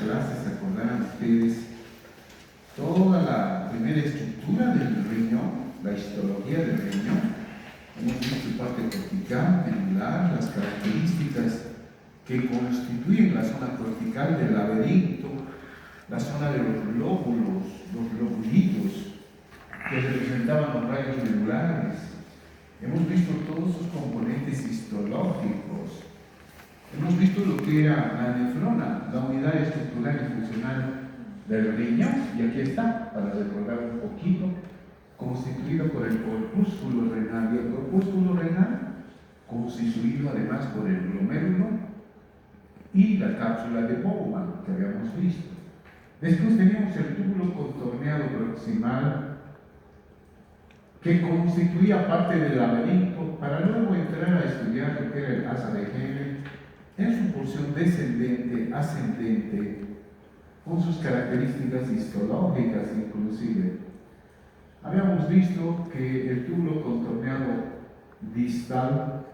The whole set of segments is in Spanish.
clase se acordarán ustedes toda la primera estructura del riñón, la histología del riñón. Hemos visto su parte cortical, medular, las características que constituyen la zona cortical del laberinto, la zona de los lóbulos, los lobulitos que representaban los rayos medulares. Hemos visto todos sus componentes histológicos. Hemos visto lo que era la nefrona, la unidad estructural y funcional del riñón, y aquí está, para recordar un poquito, constituido por el corpúsculo renal, y el corpúsculo renal constituido además por el glomérulo y la cápsula de Bowman que habíamos visto. Después teníamos el túbulo contorneado proximal que constituía parte del laberinto para luego entrar a estudiar lo que era el asa de Henle en su porción descendente, ascendente, con sus características histológicas inclusive. Habíamos visto que el túbulo contorneado distal,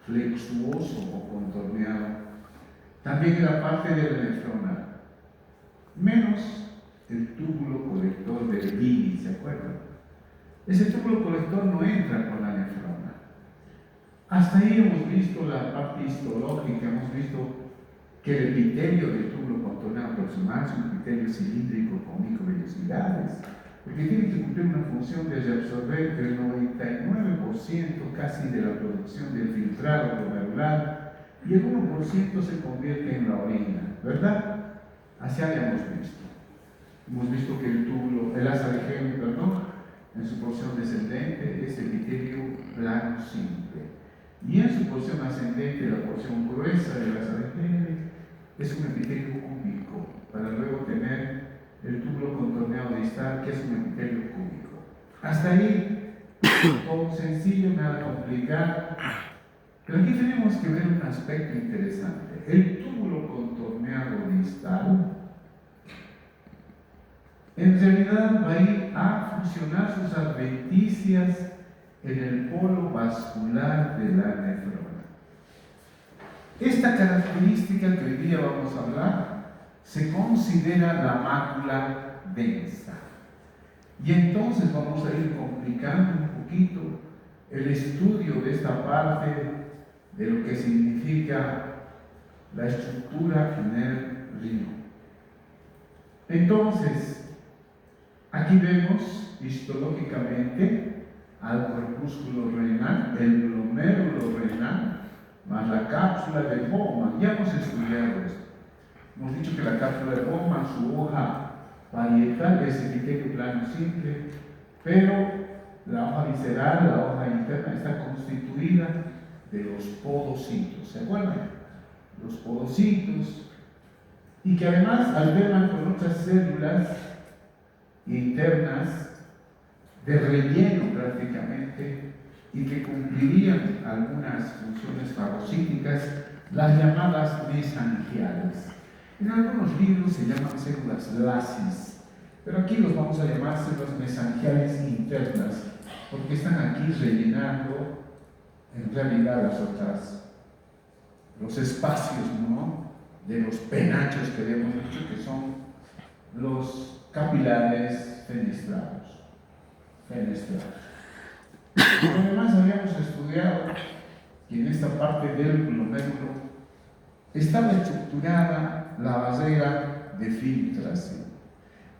flexuoso o contorneado, también era parte de la nefrona, menos el túbulo colector del Dini, ¿se acuerdan? Ese túbulo colector no entra con la nefrona. Hasta ahí hemos visto la parte histológica, hemos visto que el epitelio del túbulo contorneado proximal es un epitelio cilíndrico con microvellosidades, porque tiene que cumplir una función de reabsorber el 99% casi de la producción del filtrado glomerular y el 1% se convierte en la orina, ¿verdad? Así habíamos visto. Hemos visto que el túbulo, el asa de Henle, en su porción descendente es epitelio plano simple. Y en su porción ascendente, la porción gruesa del asa de Henle es un epitelio cúbico, para luego tener el túbulo contorneado distal, que es un epitelio cúbico. Hasta ahí, todo sencillo, nada complicado. Pero aquí tenemos que ver un aspecto interesante. El túbulo contorneado distal, en realidad va a ir a fusionar sus adventicias en el polo vascular de la nefrona. Esta característica que hoy día vamos a hablar se considera la mácula densa. Y entonces vamos a ir complicando un poquito el estudio de esta parte de lo que significa la estructura en el riñón. Entonces, aquí vemos histológicamente al corpúsculo renal, el glomérulo renal, más la cápsula de Bowman. Ya hemos estudiado esto. Hemos dicho que la cápsula de Bowman, su hoja parietal es epitelio plano simple, pero la hoja visceral, la hoja interna, está constituida de los podocitos, ¿se acuerdan? Los podocitos, y que además alternan con otras células internas de relleno prácticamente, y que cumplirían algunas funciones fagocíticas, las llamadas mesangiales. En algunos libros se llaman células lasis, pero aquí los vamos a llamar células mesangiales internas, porque están aquí rellenando en realidad las otras, los espacios, ¿no?, de los penachos que habíamos dicho que son los capilares fenestrados. Además habíamos estudiado que en esta parte del glomérulo estaba estructurada la vasera de filtración.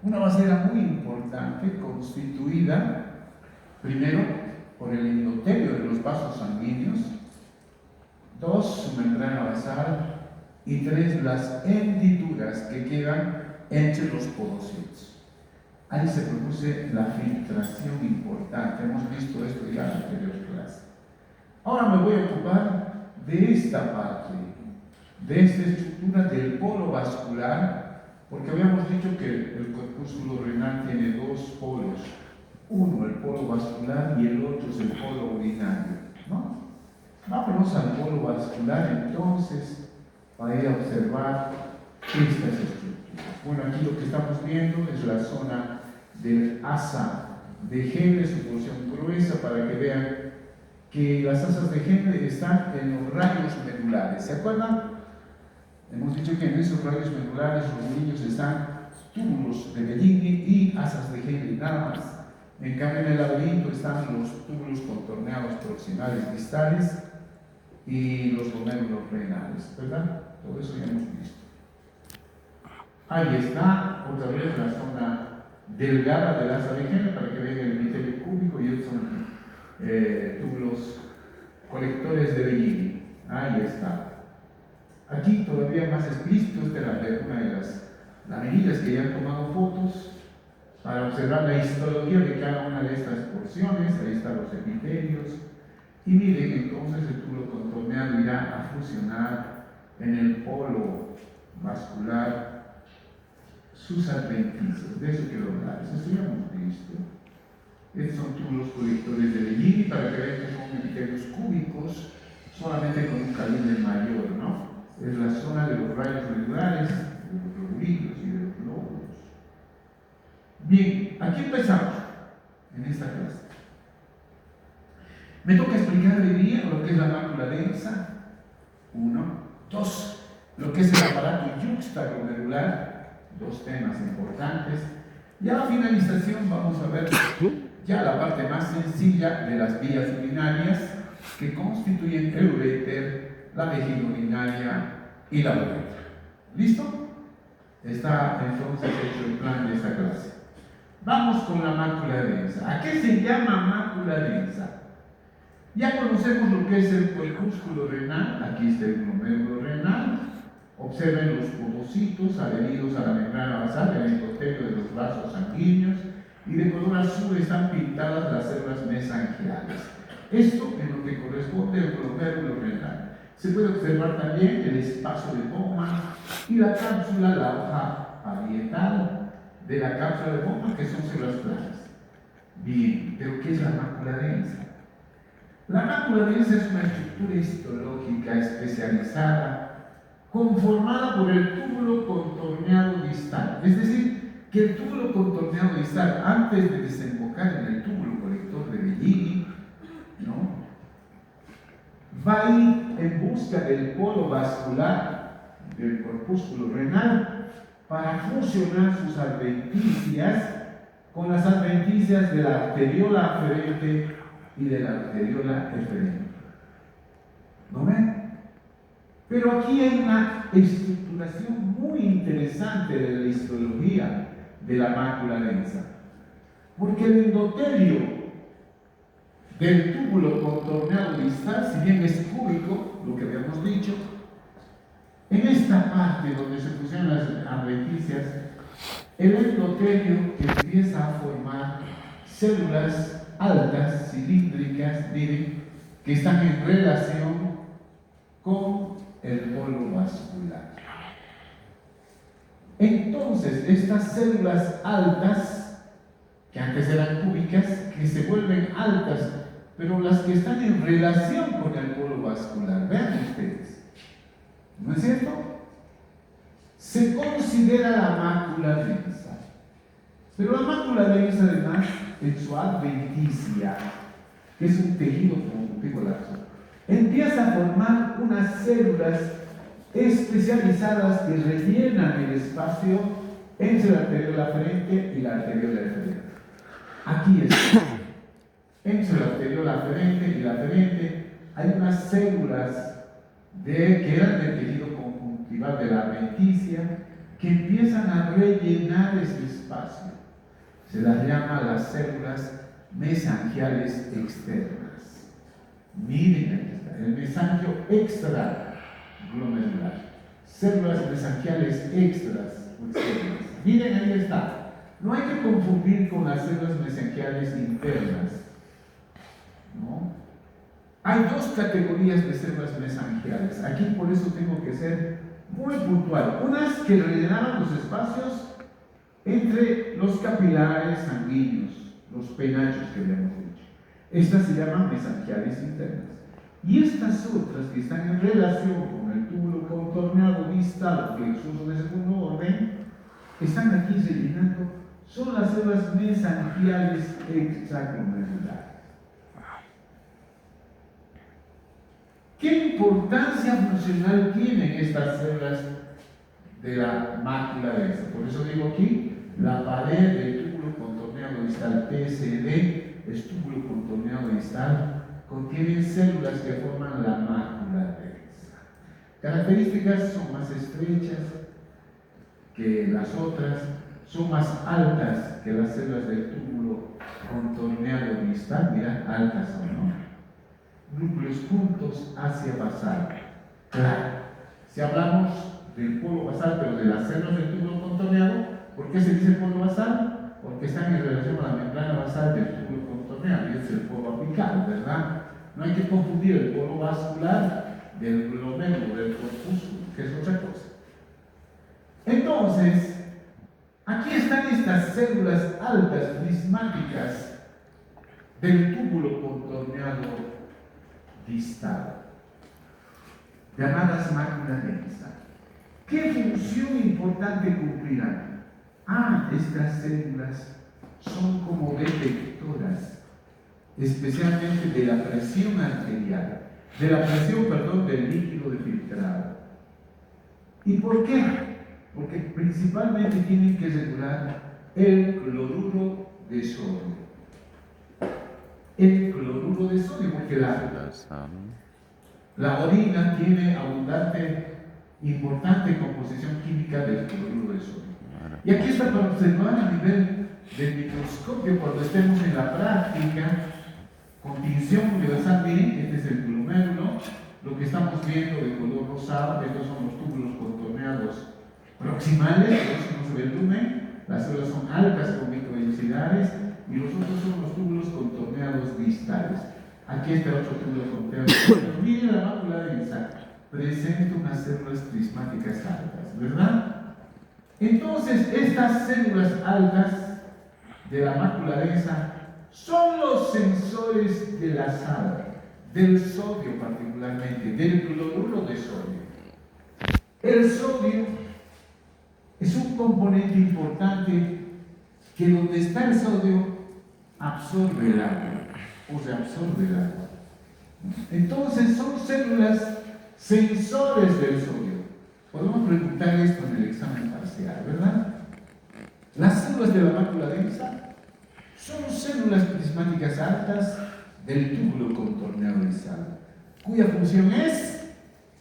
Una vasera muy importante constituida primero por el endotelio de los vasos sanguíneos, 2, su membrana basal, y 3, las hendiduras que quedan entre los podocitos. Ahí se produce la filtración importante. Hemos visto esto ya en la anterior clase. Ahora me voy a ocupar de esta parte, de esta estructura del polo vascular, porque habíamos dicho que el corpúsculo renal tiene 2 polos. Uno, el polo vascular, y el otro es el polo urinario, ¿no? Vámonos al polo vascular entonces para ir a observar estas estructuras. Bueno, aquí lo que estamos viendo es la zona del asa de Henle, su porción gruesa, para que vean que las asas de Henle están en los rayos medulares. ¿Se acuerdan? Hemos dicho que en esos rayos medulares los están túbulos de Bellini y asas de Henle, nada más. En cambio, en el laberinto están los túbulos contorneados proximales distales y los glomérulos renales, ¿verdad? Todo eso ya hemos visto. Ahí está, otra vez, la zona delgada del asa de Henle para que vean el epitelio cúbico y estos son túbulos colectores de Bellini. Ahí está. Aquí todavía más explícito, esta era una de las laminillas que ya han tomado fotos para observar la histología de cada una de estas porciones. Ahí están los epitelios. Y miren, entonces el túbulo contorneado irá a fusionar en el polo vascular sus adventicios. De eso quiero hablar, eso ya hemos visto. Estos son túbulos colectores de Bellini para que vean que son epitelios cúbicos, solamente con un calibre mayor, ¿no? Es la zona de los rayos medulares, de los globulillos y de los glóbulos. Bien, aquí empezamos en esta clase. Me toca explicar hoy día lo que es la mácula densa, 1. 2. Lo que es el aparato yuxtaglomerular, 2 temas importantes. Y a la finalización vamos a ver ya la parte más sencilla de las vías urinarias que constituyen el uréter, la vejiga urinaria y la uretra. ¿Listo? Está entonces hecho el plan de esta clase. Vamos con la mácula densa. ¿A qué se llama mácula densa? Ya conocemos lo que es el corpúsculo renal. Aquí está el glomérulo renal. Observen los podocitos adheridos a la membrana basal del endotelio de los vasos sanguíneos y de color azul están pintadas las células mesangiales. Esto es lo que corresponde al glomérulo renal. Se puede observar también el espacio de Bowman y la cápsula, la hoja parietal de la cápsula de Bowman, que son células planas. Bien, pero ¿qué es la mácula densa? La mácula densa es una estructura histológica especializada conformada por el túbulo contorneado distal. Es decir, que el túbulo contorneado distal, antes de desembocar en el túbulo colector de Bellini, ¿no?, va a ir en busca del polo vascular del corpúsculo renal para fusionar sus adventicias con las adventicias de la arteriola aferente y de la arteriola eferente. ¿No ven? Pero aquí hay una estructuración muy interesante de la histología de la mácula densa, porque el endotelio del túbulo contorneado distal, si bien es cúbico, lo que habíamos dicho, en esta parte donde se fusionan las adventicias, el endotelio empieza a formar células altas, cilíndricas, miren, que están en relación con el polo vascular. Entonces, estas células altas, que antes eran cúbicas, que se vuelven altas, pero las que están en relación con el polo vascular, vean ustedes, ¿no es cierto? Se considera la mácula densa. Pero la mácula densa, además, en su adventicia, que es un tejido conjuntivo laxo, empieza a formar unas células especializadas que rellenan el espacio entre la arteriola aferente y la arteriola eferente. Aquí está. Entre la arteriola aferente y la aferente hay unas células que eran del tejido conjuntival de la adventicia que empiezan a rellenar ese espacio. Se las llama las células mesangiales externas. Miren, aquí está, el mesangio extraglomerular. Células mesangiales extras o externas. Miren, ahí está. No hay que confundir con las células mesangiales internas, ¿no? Hay 2 categorías de células mesangiales. Aquí por eso tengo que ser muy puntual. Unas que rellenaban los espacios entre los capilares sanguíneos, los penachos que habíamos dicho. Estas se llaman mesangiales internas. Y estas otras que están en relación con el túbulo contorneado distal o flexuoso de segundo orden, están aquí rellenando, son las células mesangiales extraglomerulares. ¿Qué importancia funcional tienen estas células de la mácula densa? Por eso digo aquí, la pared del túbulo contorneado distal PSD, es túbulo contorneado distal, contienen células que forman la mácula densa. Características: son más estrechas que las otras, son más altas que las células del túbulo contorneado distal, mira, altas son, ¿no? Núcleos juntos hacia basal. Claro, si hablamos del polo basal, pero de las células del túbulo contorneado, ¿por qué se dice polo basal? Porque están en relación a la membrana basal del túbulo contorneado, y es el polo apical, ¿verdad? No hay que confundir el polo vascular del glomérulo, del corpúsculo, que es otra cosa. Entonces, aquí están estas células altas prismáticas del túbulo contorneado distal, llamadas mácula densa. ¿Qué función importante cumplirán? Estas células son como detectoras, especialmente de la presión arterial, del líquido de filtrado. ¿Y por qué? Porque principalmente tienen que regular el cloruro de sodio. El cloruro de sodio, porque la orina tiene abundante, importante composición química del cloruro de sodio. Y aquí está para observar a nivel del microscopio cuando estemos en la práctica con tinción universal. Miren, este es el glomérulo, lo que estamos viendo de color rosado, estos son los túbulos contorneados proximales, por eso no se ve el lumen, las células son altas con microvellosidades, y los otros son los túbulos contorneados distales. Aquí está otro túbulo contorneado. Miren la mácula densa, presenta unas células prismáticas altas, ¿verdad? Entonces, estas células altas de la mácula densa son los sensores de la sal, del sodio particularmente, del cloruro de sodio. El sodio es un componente importante que donde está el sodio absorbe el agua, o se absorbe el agua. Entonces son células sensores del sodio. Podemos preguntar esto en el examen parcial, ¿verdad? Las células de la mácula densa son células prismáticas altas del túbulo contorneado distal, cuya función es,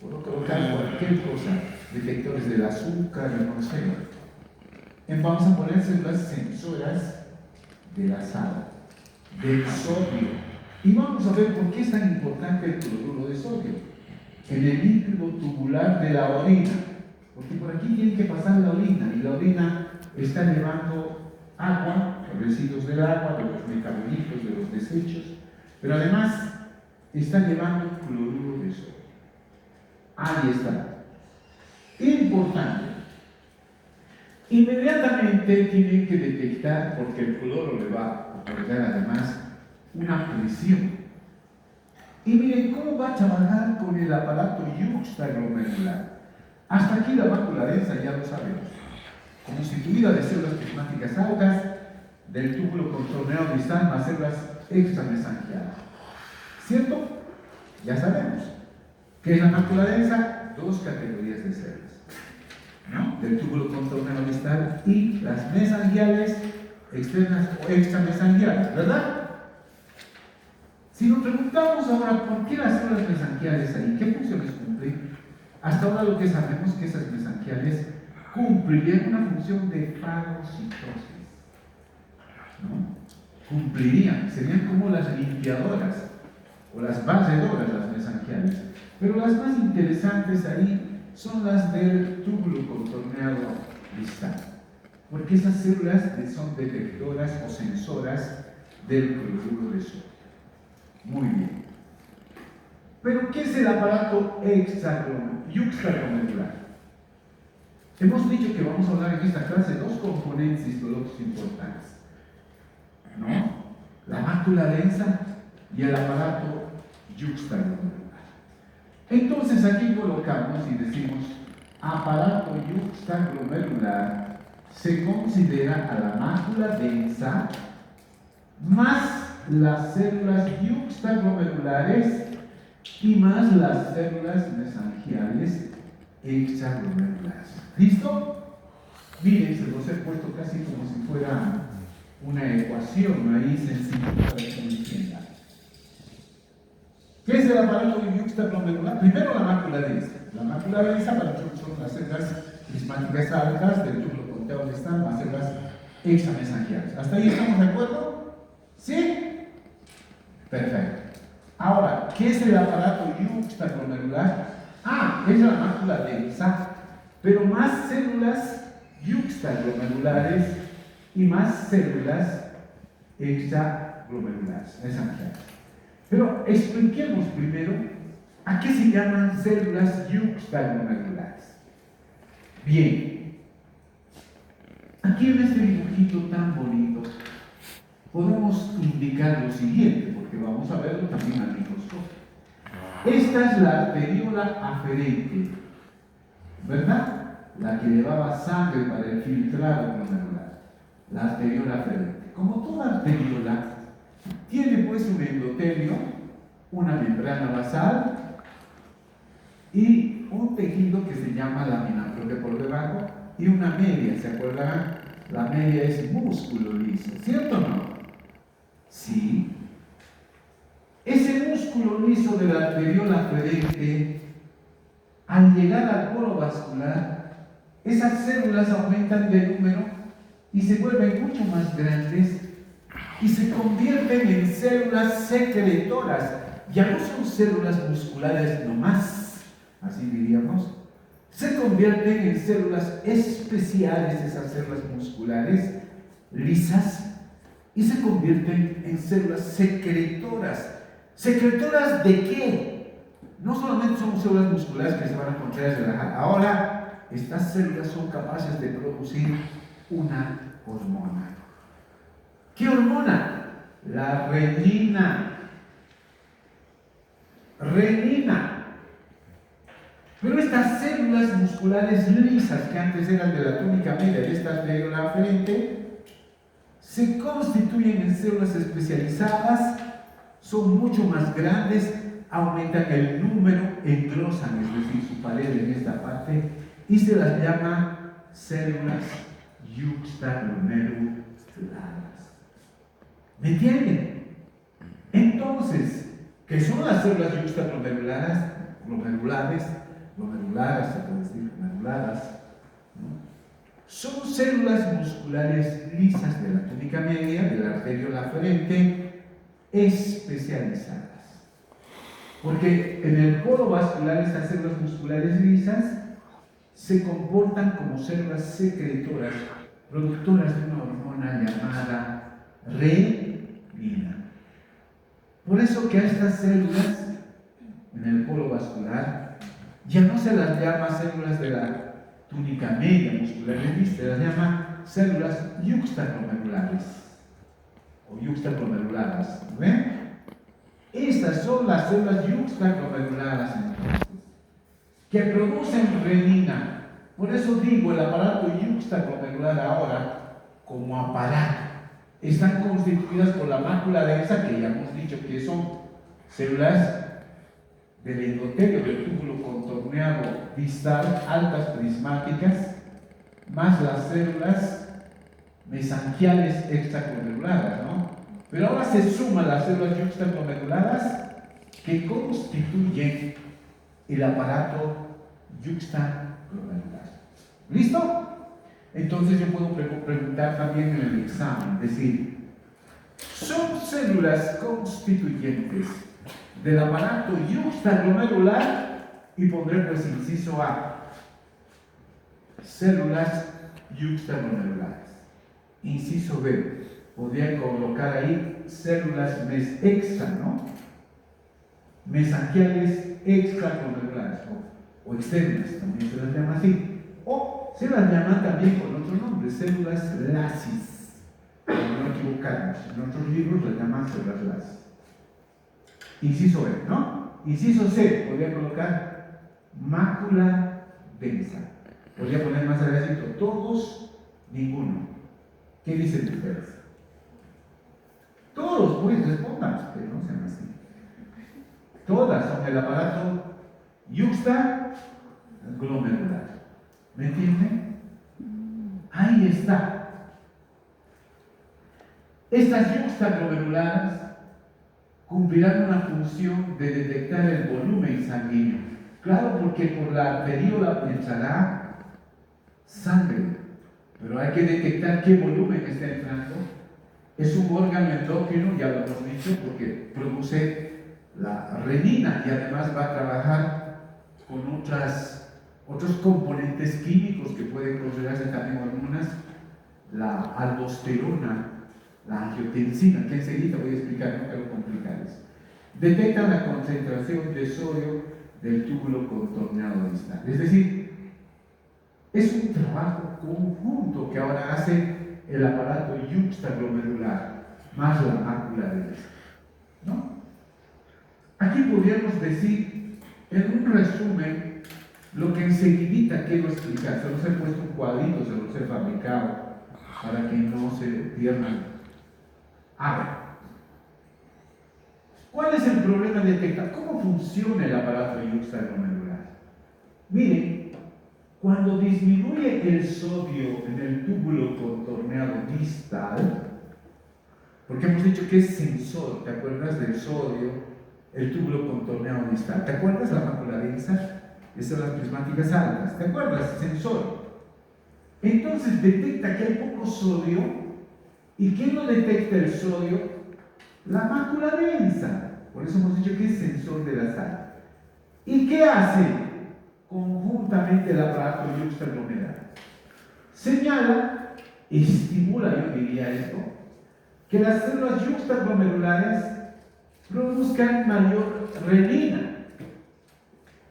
puedo colocar cualquier cosa, detectores del azúcar, no sé. Vamos a poner células sensoras de la sal, del sodio. Y vamos a ver por qué es tan importante el cloruro de sodio en el líquido tubular de la orina. Porque por aquí tiene que pasar la orina, y la orina está llevando agua, los residuos del agua, de los metabolitos, de los desechos, pero además está llevando cloruro de sodio. Ahí está. Importante. Inmediatamente tienen que detectar, porque el cloro le va a otorgar además una presión. Y miren cómo va a trabajar con el aparato yuxtaglomerular. Hasta aquí la mácula densa ya lo sabemos, constituida de células prismáticas altas del túbulo contorneado distal más células extramesangiales. ¿Cierto? Ya sabemos. ¿Qué es la mácula densa? Dos categorías de células, ¿no? Del túbulo contorneado distal y las mesangiales externas o extramesangiales, ¿verdad? Si nos preguntamos ahora por qué las células mesangiales ahí, ¿qué funciones cumplen? Hasta ahora lo que sabemos es que esas mesangiales cumplirían una función de fagocitosis, ¿no? Cumplirían, serían como las limpiadoras o las barredoras, las mesangiales. Pero las más interesantes ahí son las del túbulo contorneado distal, porque esas células son detectoras o sensoras del cloruro de sodio. Muy bien. Pero ¿qué es el aparato yuxtaglomerular? Hemos dicho que vamos a hablar en esta clase de dos componentes histológicos importantes, ¿no? La mácula densa y el aparato yuxtaglomerular. Entonces aquí colocamos y decimos aparato yuxtaglomerular se considera a la mácula densa más las células yuxtaglomerulares y más las células mesangiales extraglomerulares. ¿Listo? Miren, se los he puesto casi como si fuera una ecuación ahí sencilla para que me entiendan. ¿Qué es el aparato yuxtaglomerular? Primero la mácula densa. La mácula densa para nosotros son las células prismáticas altas del túbulo conteo donde están las células extramesangiales. ¿Hasta ahí estamos de acuerdo? ¿Sí? Perfecto. Ahora, ¿qué es el aparato yuxtaglomerular? Es la mácula densa, pero más células yuxtaglomerulares y más células extraglomerulares, mesangiales. Pero expliquemos primero a qué se llaman células yuxtaglomerulares. Bien, aquí en este dibujito tan bonito podemos indicar lo siguiente, porque vamos a verlo también al microscopio. Esta es la arteriola aferente, ¿verdad? La que llevaba sangre para el filtrado glomerular, la arteriola aferente. Como toda arteriola, tiene pues un endotelio, una membrana basal y un tejido que se llama lámina propia por debajo y una media, ¿se acuerdan? La media es músculo liso, ¿cierto o no? Sí. Ese músculo liso de la arteriola aferente, al llegar al polo vascular, esas células aumentan de número y se vuelven mucho más grandes y se convierten en células secretoras. Ya no son células musculares nomás, así diríamos. Se convierten en células especiales, esas células musculares lisas, y se convierten en células secretoras. ¿Secretoras de qué? No solamente son células musculares que se van a contraer y relajar. Ahora, estas células son capaces de producir una hormona. ¿Qué hormona? La renina. Renina. Pero estas células musculares lisas, que antes eran de la túnica media de esta arteriola aferente, se constituyen en células especializadas, son mucho más grandes, aumentan el número, engrosan, es decir, su pared en esta parte, y se las llama células yuxtaglomerulares. ¿Me entienden? Entonces, ¿qué son las células yuxtaglomerulares? Glomerulares, se puede decir, glomeruladas, ¿no? Son células musculares lisas de la túnica media, de la arteriola aferente, especializadas. Porque en el polo vascular estas células musculares lisas se comportan como células secretoras, productoras de una hormona llamada renina. Por eso que a estas células en el polo vascular ya no se las llama células de la túnica media muscular lisa, se las llama células yuxtaglomerulares o yuxtaglomeruladas. ¿Ven? Estas son las células yuxtaglomeruladas entonces, que producen renina. Por eso digo, el aparato yuxtaglomerular ahora, como aparato, están constituidas por la mácula densa, que ya hemos dicho que son células del endotelio del túbulo contorneado distal, altas prismáticas, más las células mesangiales extraglomeruladas, ¿no? Pero ahora se suman las células yuxtaglomeruladas que constituyen el aparato yuxtaglomerular. ¿Listo? Entonces yo puedo preguntar también en el examen, decir, ¿son células constituyentes del aparato yuxtaglomerular? Y pondré pues inciso A, células yuxtaglomerulares. Inciso B, podría colocar ahí células mesangiales extraglomerulares o externas, también se las llama así, o se las llama también con otro nombre, células lasis, para no equivocarnos. En otros libros las llaman células lasis. Inciso B, ¿no? Inciso C, podría colocar mácula densa. Podría poner más adelantito, todos, ninguno. ¿Qué dicen ustedes? Todos, pues respondan, pero no sean así. Todas son el aparato yuxtaglomerular. ¿Me entienden? Ahí está. Estas yuxtaglomerulares cumplirán una función de detectar el volumen sanguíneo. Claro, porque por la arteriola entrará sangre, pero hay que detectar qué volumen está entrando. Es un órgano endócrino, ya lo hemos dicho, porque produce la renina y además va a trabajar con otros componentes químicos que pueden considerarse también hormonas, la aldosterona, la angiotensina, que enseguida voy a explicar, no quiero complicarles. Detectan la concentración de sodio del túbulo contorneado distal. Es decir, es un trabajo conjunto que ahora hace el aparato yuxtaglomerular más la mácula densa, ¿no? Aquí podríamos decir, en un resumen, lo que enseguidita quiero explicar. Se los he puesto un cuadrito, se los he fabricado para que no se pierdan. A ver, ¿cuál es el problema de detectar? ¿Cómo funciona el aparato yuxtaglomerular? Miren, cuando disminuye el sodio en el túbulo contorneado distal, porque hemos dicho que es sensor, ¿te acuerdas del sodio? El túbulo contorneado distal. ¿Te acuerdas la mácula densa? Esas son las prismáticas altas. ¿Te acuerdas? Sensor. Entonces detecta que hay poco sodio. ¿Y quién no detecta el sodio? La mácula densa. Por eso hemos dicho que es sensor de la sal. ¿Y qué hace conjuntamente el aparato yuxtaglomerular? Señala, estimula, yo diría esto, que las células yuxtaglomerulares produzcan mayor renina.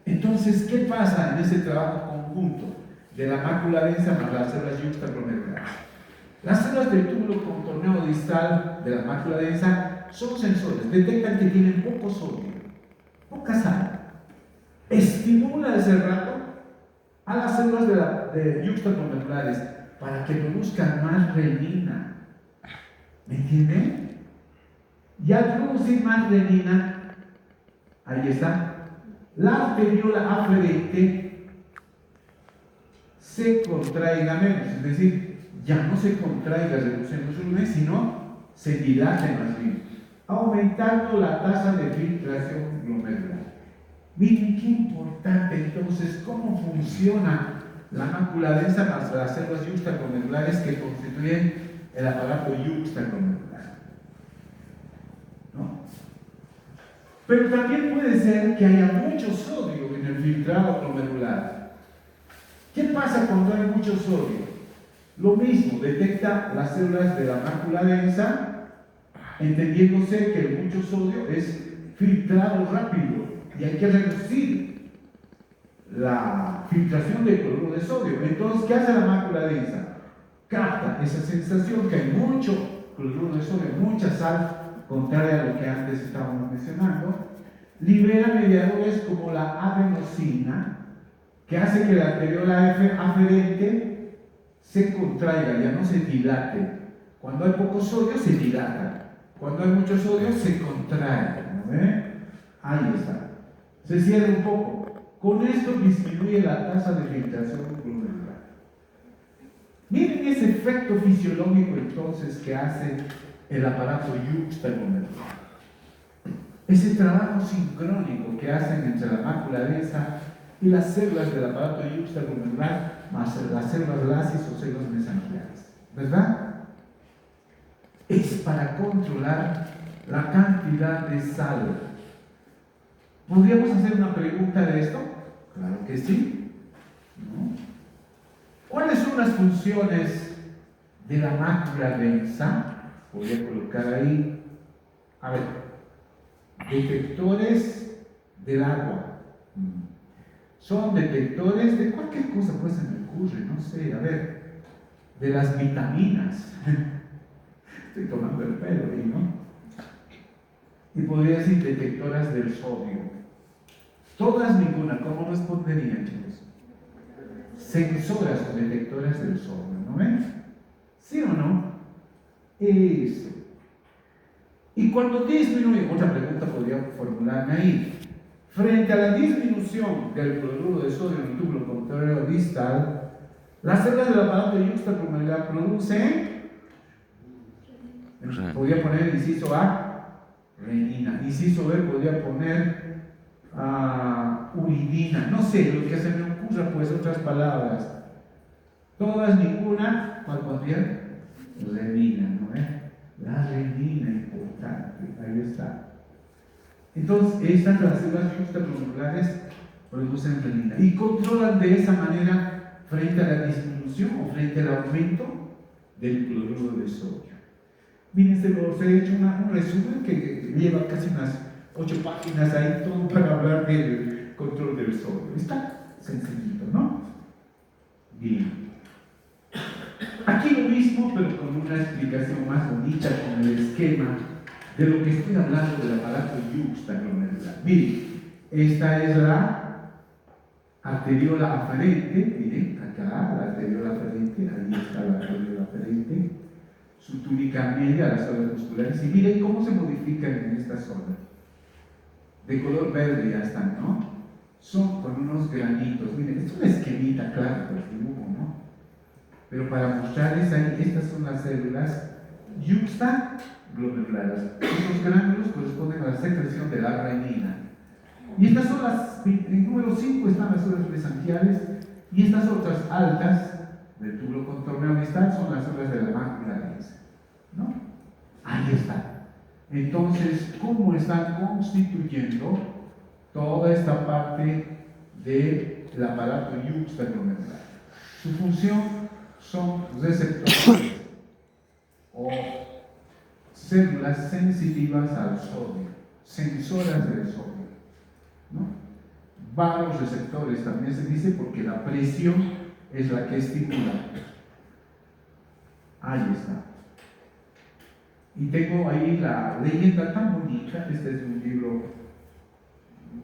Entonces, ¿qué pasa en ese trabajo conjunto de la mácula densa más las células yuxtaglomerulares? Las células del túbulo contorneado distal de la mácula densa son sensores, detectan que tienen poco sodio, poca sal. Estimula ese rato a las células de yuxtaglomerulares para que produzcan más renina. ¿Me entienden? Y al producir más renina, ahí está, la arteriola aferente se contraiga menos, es decir, ya no se contraiga reduciendo su volumen, sino se dilate más bien, aumentando la tasa de filtración glomerular. Miren qué importante entonces cómo funciona la mácula densa más las células yuxtaglomerulares que constituyen el aparato yuxtaglomerular, ¿no? Pero también puede ser que haya mucho sodio en el filtrado glomerular. ¿Qué pasa cuando hay mucho sodio? Lo mismo, detecta las células de la mácula densa, entendiéndose que el mucho sodio es filtrado rápido y hay que reducir la filtración de cloruro de sodio. Entonces, ¿qué hace la mácula densa? Capta esa sensación que hay mucho cloruro de sodio, mucha sal, contraria a lo que antes estábamos mencionando, libera mediadores como la adenosina, que hace que la arteriola aferente se contraiga, ya no se dilate. Cuando hay poco sodio se dilata, cuando hay mucho sodio se contrae, ¿no? Ahí está. Se cierra un poco. Con esto disminuye la tasa de filtración glomerular. Miren ese efecto fisiológico entonces que hace el aparato yuxtaglomerular. Ese trabajo sincrónico que hacen entre la mácula densa y las células del aparato yuxtaglomerular más las células lasis o células mesangiales, ¿verdad? Es para controlar la cantidad de sal. ¿Podríamos hacer una pregunta de esto? Claro que sí, ¿no? ¿Cuáles son las funciones de la mácula densa? Voy a colocar ahí, a ver, detectores del agua. Son detectores de cualquier cosa, pues se me ocurre, no sé, a ver, de las vitaminas. Estoy tomando el pelo ahí, ¿no? Y podría decir detectoras del sodio. Todas, ninguna. ¿Cómo responderían, chicos? Sensoras o detectoras del sodio, ¿no ven? ¿Sí o no? Eso. Y cuando disminuye, otra pregunta podría formularme ahí. Frente a la disminución del cloruro de sodio en el túbulo contrario distal, las células del aparato de yuxtapulmonar producen, podría poner inciso A, renina, inciso B podría poner uridina, no sé, lo que se me ocurra, pues otras palabras. Todas, ninguna, ¿cuál pondría? Renina, ¿no? La renina, importante, ahí está. Entonces, estas las células yuxtapulmonares producen renina y controlan de esa manera frente a la disminución o frente al aumento del cloruro de sodio. Miren, os he hecho un resumen que lleva casi unas 8 páginas ahí, todo para hablar del control del sodio. Está sencillito, ¿no? Bien. Aquí lo mismo, pero con una explicación más bonita, con el esquema de lo que estoy hablando del aparato yuxtaglomerular. Miren, esta es la arteriola aferente, miren, acá, la arteriola aferente, ahí está la arteriola aferente, su túnica media, las zonas musculares, y miren cómo se modifican en esta zona. De color verde ya están, ¿no? Son con unos granitos, miren, es una esquemita, claro, por el dibujo, ¿no? Pero para mostrarles ahí, estas son las células yuxtaglomerulares. Estos gránulos corresponden a la secreción de la renina. Y estas son las, en número 5 están las células mesangiales, y estas otras altas del túbulo contorneado distal son las células de la mácula densa, ¿no? Ahí está. Entonces, ¿cómo están constituyendo toda esta parte del aparato yuxtaglomerular? Su función son receptores o células sensitivas al sodio, sensoras del sodio, ¿no? Varoreceptores también se dice porque la presión es la que estimula. Ahí está. Y tengo ahí la leyenda tan bonita. Este es un libro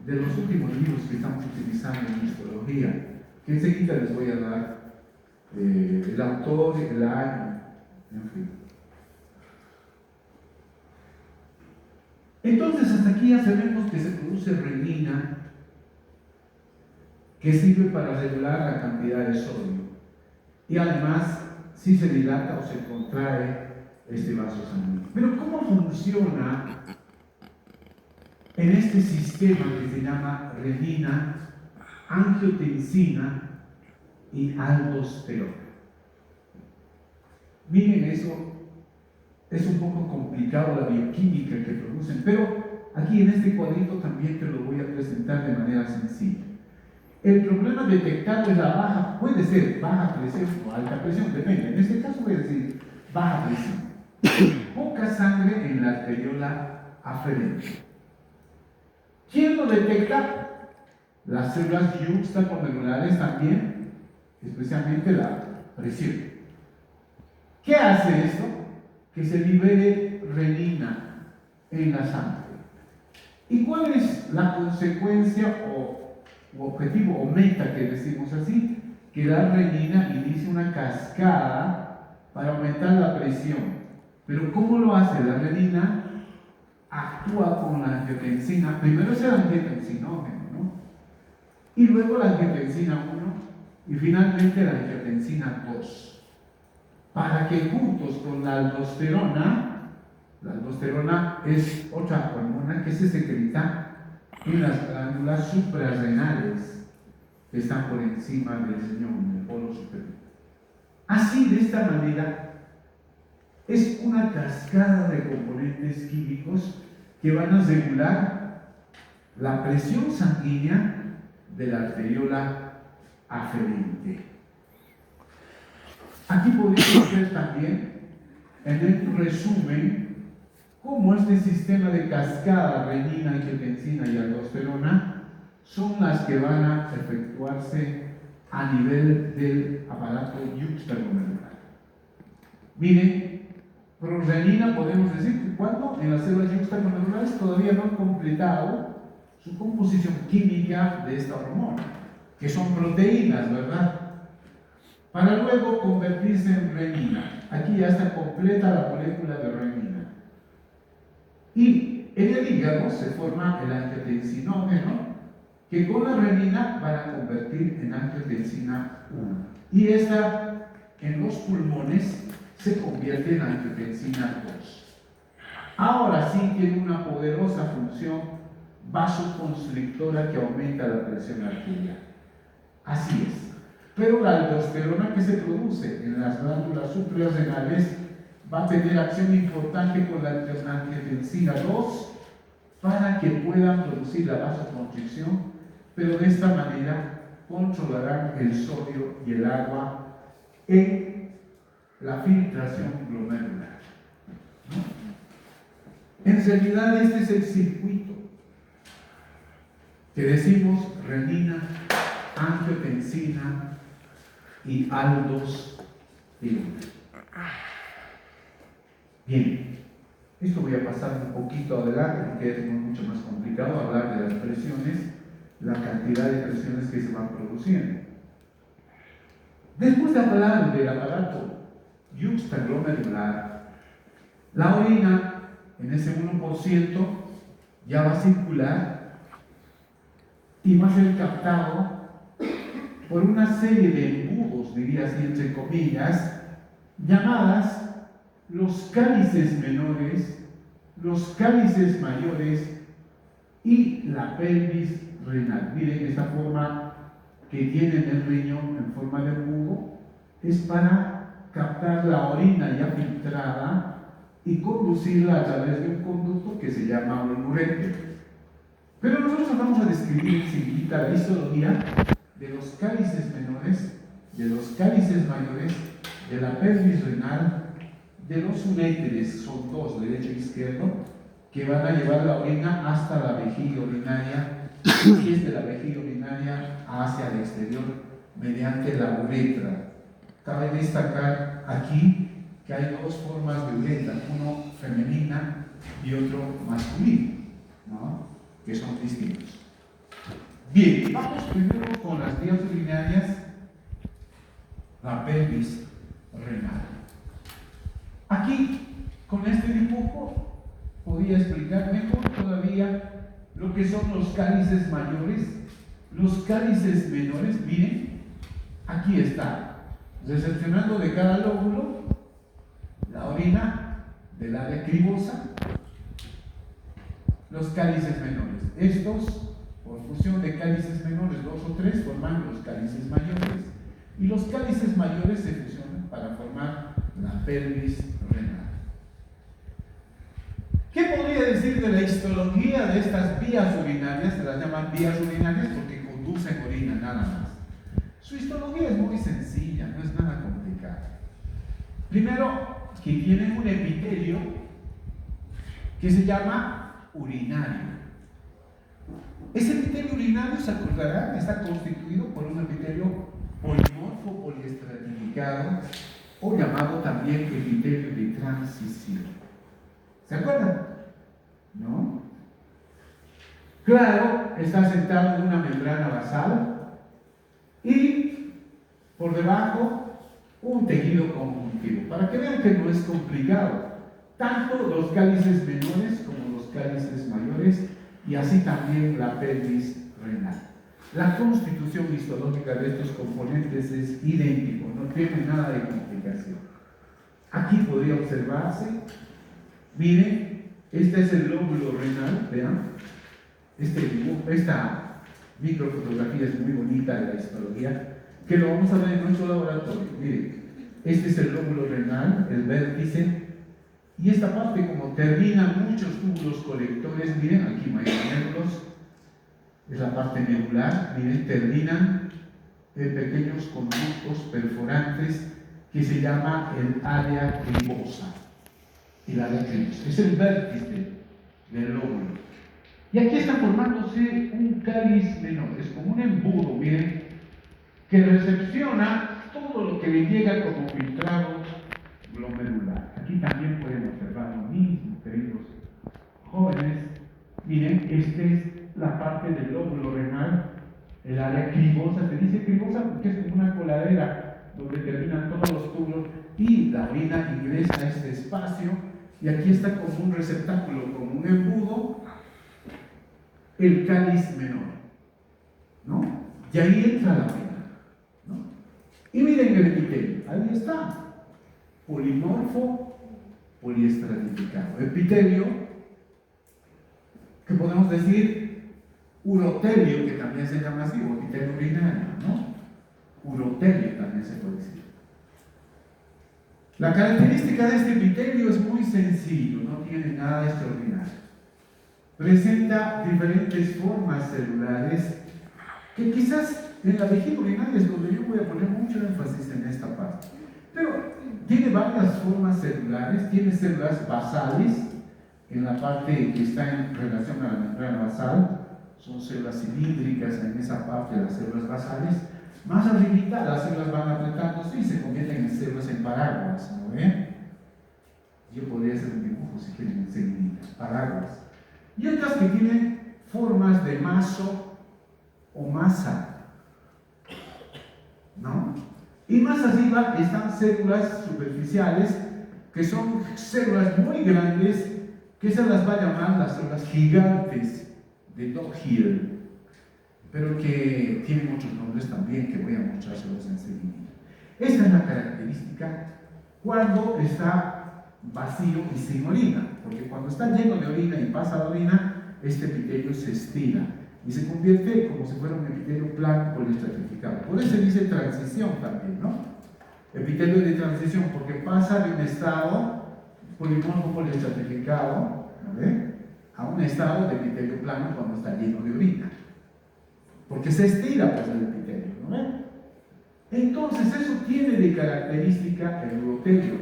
de los últimos libros que estamos utilizando en histología, que enseguida les voy a dar el autor, el año, en fin. Entonces, hasta aquí ya sabemos que se produce renina, que sirve para regular la cantidad de sodio. Y además, si se dilata o se contrae este vaso sanguíneo. Pero ¿cómo funciona en este sistema que se llama renina, angiotensina y aldosterona? Miren, eso es un poco complicado, la bioquímica que producen, pero aquí en este cuadrito también te lo voy a presentar de manera sencilla. El problema detectado es la baja, puede ser baja presión o alta presión, depende. En este caso voy a decir baja presión. Poca sangre en la arteriola aferente. ¿Quién lo detecta? Las células yuxtapulmonares también, especialmente la presión. ¿Qué hace esto? Que se libere renina en la sangre. ¿Y cuál es la consecuencia o objetivo o meta que decimos así? Que la renina inicia una cascada para aumentar la presión. Pero ¿cómo lo hace? La renina actúa con la angiotensina. Primero es el angiotensinógeno, ¿no? Y luego la angiotensina 1 y finalmente la angiotensina 2. Para que juntos con la aldosterona es otra hormona que se secreta en las glándulas suprarrenales que están por encima del riñón, en el polo superior. Así, de esta manera, es una cascada de componentes químicos que van a regular la presión sanguínea de la arteriola aferente. Aquí podemos ver también en el resumen cómo este sistema de cascada renina, angiotensina y aldosterona son las que van a efectuarse a nivel del aparato yuxtaglomerular. Miren, prorenina podemos decir que cuando en las células yuxtaglomerulares todavía no han completado su composición química de esta hormona, que son proteínas, ¿verdad? Para luego convertirse en renina. Aquí ya está completa la molécula de renina. Y en el hígado se forma el angiotensinógeno que con la renina van a convertir en angiotensina 1. Y esta en los pulmones se convierte en angiotensina 2. Ahora sí tiene una poderosa función vasoconstrictora que aumenta la presión arterial. Así es. Pero la aldosterona que se produce en las glándulas suprarrenales va a tener acción importante con la angiotensina 2 para que puedan producir la vasoconstricción, pero de esta manera controlarán el sodio y el agua en la filtración glomerular. En realidad este es el circuito que decimos renina, angiotensina y aldosterona. Bien, esto voy a pasar un poquito adelante porque es mucho más complicado hablar de las presiones, la cantidad de presiones que se van produciendo. Después de hablar del aparato yuxtaglomerular, la orina en ese 1% ya va a circular y va a ser captado por una serie de embudos, diría así entre comillas, llamadas los cálices menores, los cálices mayores y la pelvis renal. Miren esta forma que tiene el riñón en forma de embudo, es para captar la orina ya filtrada y conducirla a través de un conducto que se llama ureter. Pero nosotros vamos a describir enseguida la histología de los cálices menores, de los cálices mayores, de la pelvis renal, de los uréteres, son dos, derecho e izquierdo, que van a llevar la orina hasta la vejiga urinaria y desde la vejiga urinaria hacia el exterior mediante la uretra. Cabe destacar aquí que hay dos formas de uretra, uno femenina y otro masculino, ¿no? Que son distintos. Bien, vamos primero con las vías urinarias, la pelvis renal. Aquí, con este dibujo, podría explicar mejor todavía lo que son los cálices mayores, los cálices menores. Miren, aquí está, recepcionando de cada lóbulo la orina del área cribosa, los cálices menores. Estos, por fusión de cálices menores, 2 o 3, forman los cálices mayores, y los cálices mayores se fusionan para formar la pelvis renal. ¿Qué podría decir de la histología de estas vías urinarias? Se las llaman vías urinarias porque conducen orina, nada más. Su histología es muy sencilla, no es nada complicada. Primero, que tienen un epitelio que se llama urinario. Ese epitelio urinario, se acordarán, está constituido por un epitelio polimorfo poliestratificado o llamado también epitelio de transición. ¿Se acuerdan? ¿No? Claro, está sentado en una membrana basal y por debajo un tejido conjuntivo. Para que vean que no es complicado. Tanto los cálices menores como los cálices mayores y así también la pelvis renal. La constitución histológica de estos componentes es idéntico, no tiene nada de complicación. Aquí podría observarse, miren, este es el lóbulo renal, vean, esta microfotografía es muy bonita de la histología, que lo vamos a ver en nuestro laboratorio. Miren, este es el lóbulo renal, el vértice, y esta parte, como terminan muchos túbulos colectores, miren, aquí mayonérculos, es la parte medular, miren, terminan en pequeños conductos perforantes que se llama el área cribosa. El área cribosa es el vértice del lóbulo. Y aquí está formándose un cáliz menor, es como un embudo, miren, que recepciona todo lo que le llega como filtrado glomerular. Aquí también pueden observar lo mismo, queridos jóvenes. Miren, esta es la parte del lóbulo renal, el área cribosa. Se dice cribosa porque es como una coladera donde terminan todos los túbulos y la orina ingresa a este espacio. Y aquí está como un receptáculo, como un embudo, el cáliz menor. ¿no? Y ahí entra la orina, ¿no? Y miren el epitelio, ahí está, polimorfo, poliestratificado. Epitelio, que podemos decir urotelio, que también se llama así, o epitelio urinario, ¿no? Urotelio también se puede decir. La característica de este epitelio es muy sencillo, no tiene nada extraordinario. Presenta diferentes formas celulares que quizás en la vejiga urinaria es donde yo voy a poner mucho énfasis en esta parte. Pero tiene varias formas celulares, tiene células basales en la parte que está en relación a la membrana basal, son células cilíndricas en esa parte de las células basales. Más arribita las células van apretándose y se convierten en células en paraguas, ¿no ven? Yo podría hacer un dibujo si quieren enseguida, paraguas. Y otras que tienen formas de maso o masa, ¿no? Y más arriba están células superficiales, que son células muy grandes, que se las va a llamar las células gigantes de Doughill, pero que tienen otros nombres también que voy a mostrárselos enseguida. Esta es la característica cuando está vacío y sin orina, porque cuando está lleno de orina y pasa la orina, este epitelio se estira y se convierte como si fuera un epitelio plano poliestratificado. Por eso se dice transición también, ¿no? Epitelio de transición, porque pasa de un estado polimorfo poliestratificado, ¿no? A un estado de epitelio plano cuando está lleno de orina. Porque se estira pues el epitelio, ¿no ven? Entonces eso tiene de característica el urotelio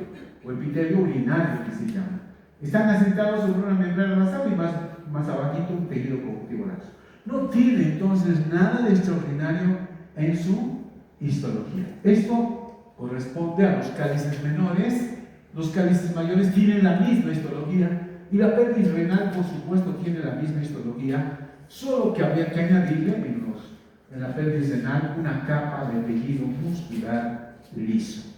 o epitelio urinario que se llama. Están asentados sobre una membrana basal y más abajito un tejido conjuntivo laxo. No tiene entonces nada de extraordinario en su histología. Esto corresponde a los cálices menores. Los cálices mayores tienen la misma histología y la pelvis renal por supuesto tiene la misma histología, solo que había que añadirle en la pelvis renal una capa de tejido muscular liso.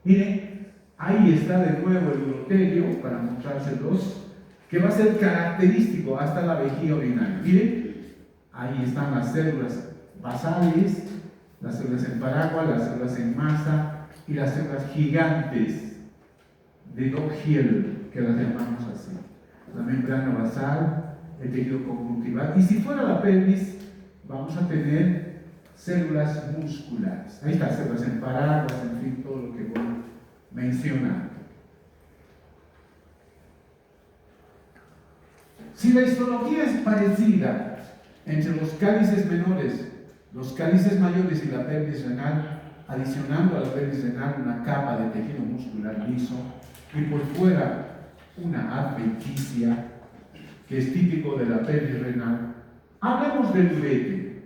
Miren, ahí está de nuevo el urotelio para mostrárselos, que va a ser característico hasta la vejiga urinaria. Miren, ahí están las células basales, las células en paraguas, las células en masa y las células gigantes de Doughill, que las llamamos así. La membrana basal, el tejido conjuntival. Y si fuera la pelvis, vamos a tener células musculares. Ahí está, células en paraguas, en fin, todo lo que voy mencionando. Si la histología es parecida entre los cálices menores, los cálices mayores y la pelvis renal, adicionando a la pelvis renal una capa de tejido muscular liso y por fuera una adventicia, que es típico de la pelvis renal, hablemos del ureter.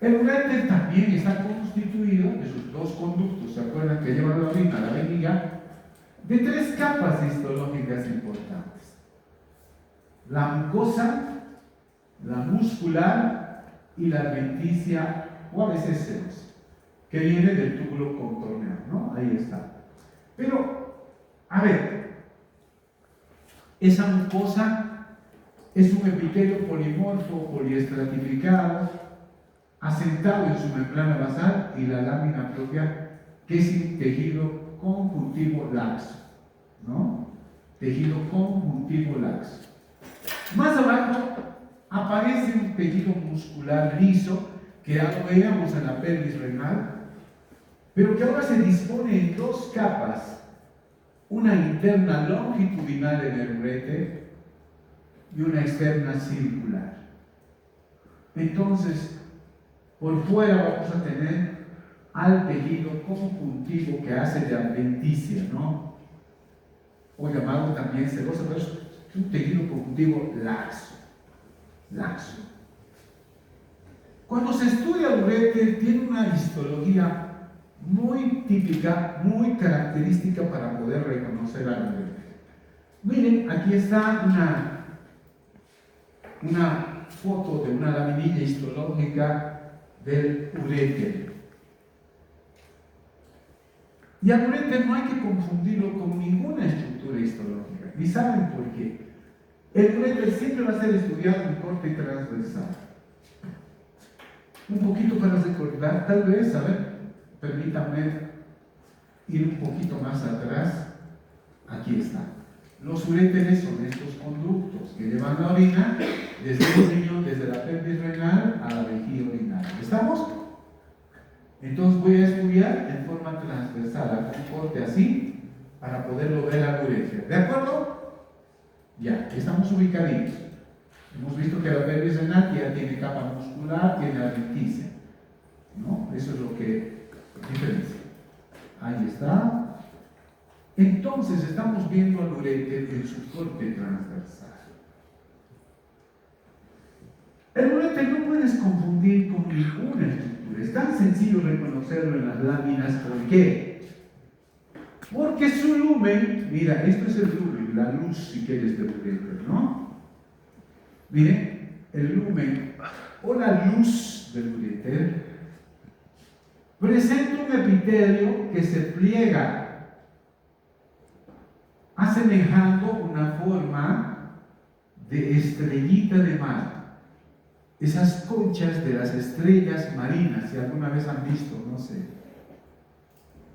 El ureter también está constituido de sus dos conductos, ¿se acuerdan que llevan la orina a la vejiga? De tres capas histológicas importantes: la mucosa, la muscular y la adventicia, o a veces serosa, que viene del túbulo contorneal, ¿no? Ahí está. Pero, a ver, esa mucosa es un epitelio polimorfo poliestratificado, asentado en su membrana basal y la lámina propia, que es un tejido conjuntivo laxo, ¿no? Tejido conjuntivo laxo. Más abajo aparece un tejido muscular liso, que ya lo veíamos en la pelvis renal, pero que ahora se dispone en dos capas: una interna longitudinal en el ureter y una externa circular. Entonces, por fuera vamos a tener al tejido conjuntivo que hace de adventicia, ¿no? O llamado también serosa, pero es un tejido conjuntivo laxo. Laxo. Cuando se estudia el ureter, tiene una histología muy típica, muy característica para poder reconocer al ureter. Miren, aquí está una foto de una laminilla histológica del ureter. Y al ureter no hay que confundirlo con ninguna estructura histológica. ¿Y saben por qué? El ureter siempre va a ser estudiado en corte transversal. Un poquito para recordar, tal vez, a ver, permítanme ir un poquito más atrás. Aquí está. Los uréteres son estos conductos que llevan la orina desde el riñón, desde la pelvis renal a la vejiga urinaria. ¿Estamos? Entonces voy a estudiar en forma transversal, a un corte así, para poderlo ver al uréter. ¿De acuerdo? Ya, estamos ubicaditos. Hemos visto que la pelvis renal ya tiene capa muscular, tiene adventicia, ¿no? Eso es lo que diferencia. Ahí está. Entonces estamos viendo al uréter en su corte transversal. El uréter no puedes confundir con ninguna estructura. Es tan sencillo reconocerlo en las láminas. ¿Por qué? Porque su lumen, mira, esto es el lumen, la luz, si quieres, del uréter, ¿no? Miren, el lumen o la luz del uréter presenta un epitelio que se pliega, asemejando una forma de estrellita de mar. Esas conchas de las estrellas marinas, si alguna vez han visto, no sé.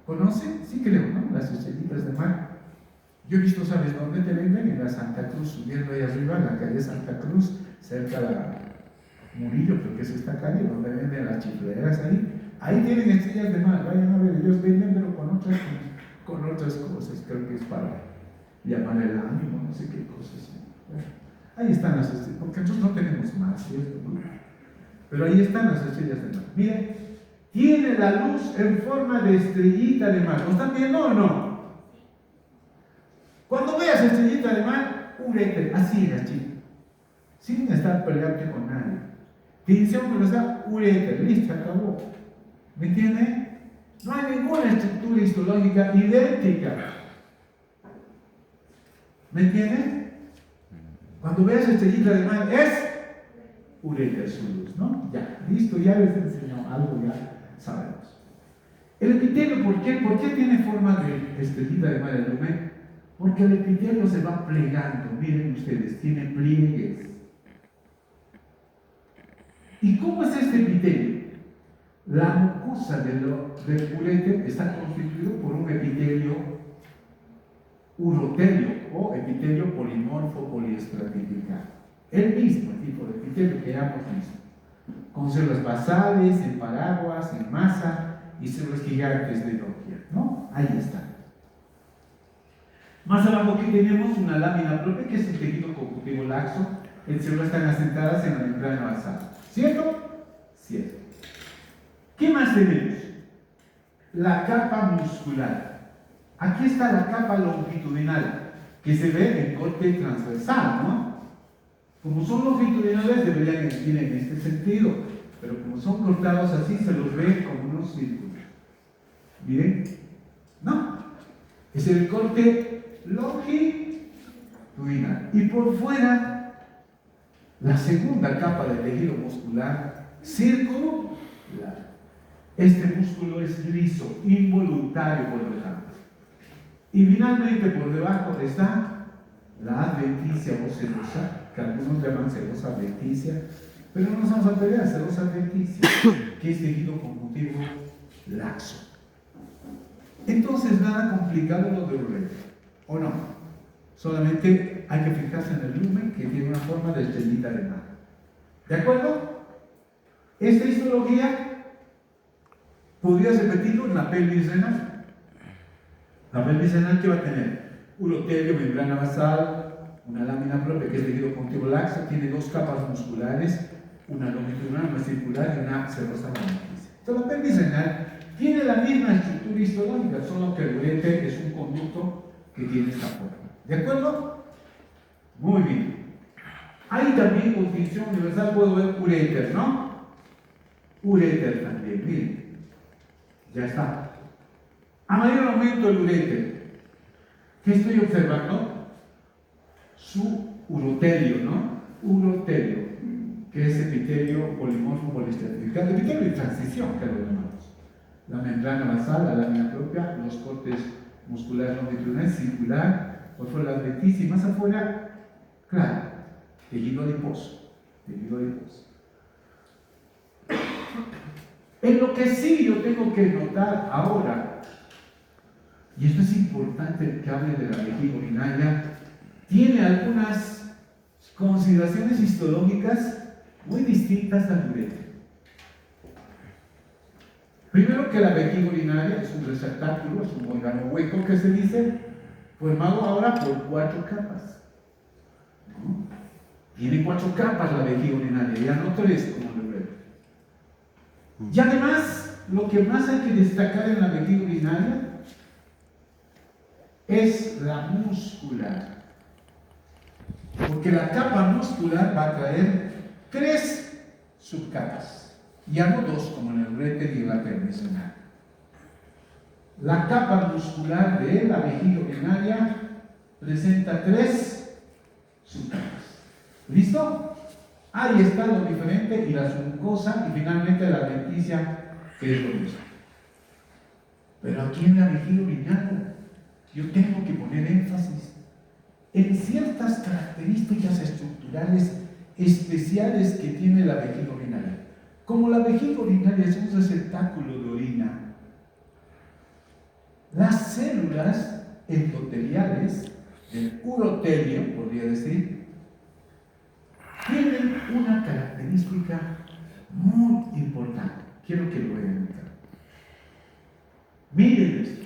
¿Conocen? Sí creo, ¿no? Las estrellitas de mar. Yo he visto, ¿sabes dónde te venden? En la Santa Cruz, subiendo ahí arriba, en la calle Santa Cruz, cerca de la Murillo, creo que es esta calle, donde venden las chifleras ahí. Ahí tienen estrellas de mar, vayan a ver, ellos venden, pero con otras cosas, creo que es para llamar el ánimo, no sé qué cosas. Bueno, ahí están las estrellas, porque nosotros no tenemos más, ¿cierto? ¿No? Pero ahí están las estrellas de mar. Miren, tiene la luz en forma de estrellita de mar. ¿Lo están viendo o no? Cuando veas estrellita de mar, uréter, así era, chico. Sin estar peleando con nadie. Tinción que nos da uréter, listo, acabó. ¿Me entienden? No hay ninguna estructura histológica idéntica. ¿Me entienden? Cuando veas estrellita de mar, es uréter su luz, ¿no? Ya, listo, ya les he enseñado algo, ya sabemos. El epitelio, ¿por qué? ¿Por qué tiene forma de estrellita de mar el lumen? Porque el epitelio se va plegando, miren ustedes, tiene pliegues. ¿Y cómo es este epitelio? La mucosa del uréter está constituido por un epitelio urotelio o epitelio polimorfo poliestratificado. El mismo tipo de epitelio que ya hemos visto, con células basales, en paraguas, en masa y células gigantes de Doppler, ¿no? Ahí está. Más abajo aquí tenemos una lámina propia que es el tejido conjuntivo laxo, en células están asentadas en la membrana basal. ¿Cierto? Cierto. ¿Qué más tenemos? La capa muscular. Aquí está la capa longitudinal, que se ve en corte transversal, ¿no? Como son longitudinales deberían ir en este sentido, pero como son cortados así se los ve como unos círculos. Miren, ¿no? Es el corte longitudinal. Y por fuera, la segunda capa del tejido muscular circular. Este músculo es liso, involuntario por delante. Y finalmente por debajo está la adventicia o sedosa, que algunos llaman sedosa adventicia, pero no nos vamos a pelear, sedosa adventicia, que es tejido conjuntivo laxo. Entonces nada complicado lo del uréter, ¿o no? Solamente hay que fijarse en el lumen que tiene una forma de estrellita de mar. ¿De acuerdo? Esta histología podrías repetirlo en la pelvis renal. La pelvis renal, ¿qué va a tener? Urotelio, membrana basal, una lámina propia que es tejido conjuntivo laxo, tiene dos capas musculares, una longitudinal, una circular y una sedosa adventicia. Entonces la pelvis renal tiene la misma estructura histológica, solo que el uréter es un conducto que tiene esta forma. ¿De acuerdo? Muy bien. Ahí también con función universal puedo ver uréter, ¿no? Uréter también, miren. Ya está. A mayor aumento el uréter, ¿qué estoy observando? Su urotelio, ¿no? Urotelio, que es epitelio polimorfo poliestratificado, epitelio de transición, que lo llamamos. La membrana basal, la lámina propia, los cortes musculares longitudinales, circular, por fuera la adventicia y más afuera, claro, tejido adiposo. Tejido adiposo. En lo que sí yo tengo que notar ahora, y esto es importante que hable de la vejiga urinaria, tiene algunas consideraciones histológicas muy distintas al uretre. Primero, que la vejiga urinaria es un receptáculo, es un órgano hueco que se dice, formado ahora por 4 capas. ¿No? Tiene 4 capas la vejiga urinaria, ya no 3 como el uretre. Y además, lo que más hay que destacar en la vejiga urinaria es la muscular. Porque la capa muscular va a traer 3 subcapas. Ya no 2 como en el uretre y en la pelvis. La capa muscular de la vejiga urinaria presenta 3 subcapas. ¿Listo? Ahí está lo diferente, y la submucosa, y finalmente la adventicia, que es lo mismo. Pero aquí en la vejiga urinaria yo tengo que poner énfasis en ciertas características estructurales especiales que tiene la vejiga urinaria. Como la vejiga urinaria es un receptáculo de orina, las células endoteliales del urotelio, podría decir, tienen una característica muy importante. Quiero que lo vean acá. Miren esto.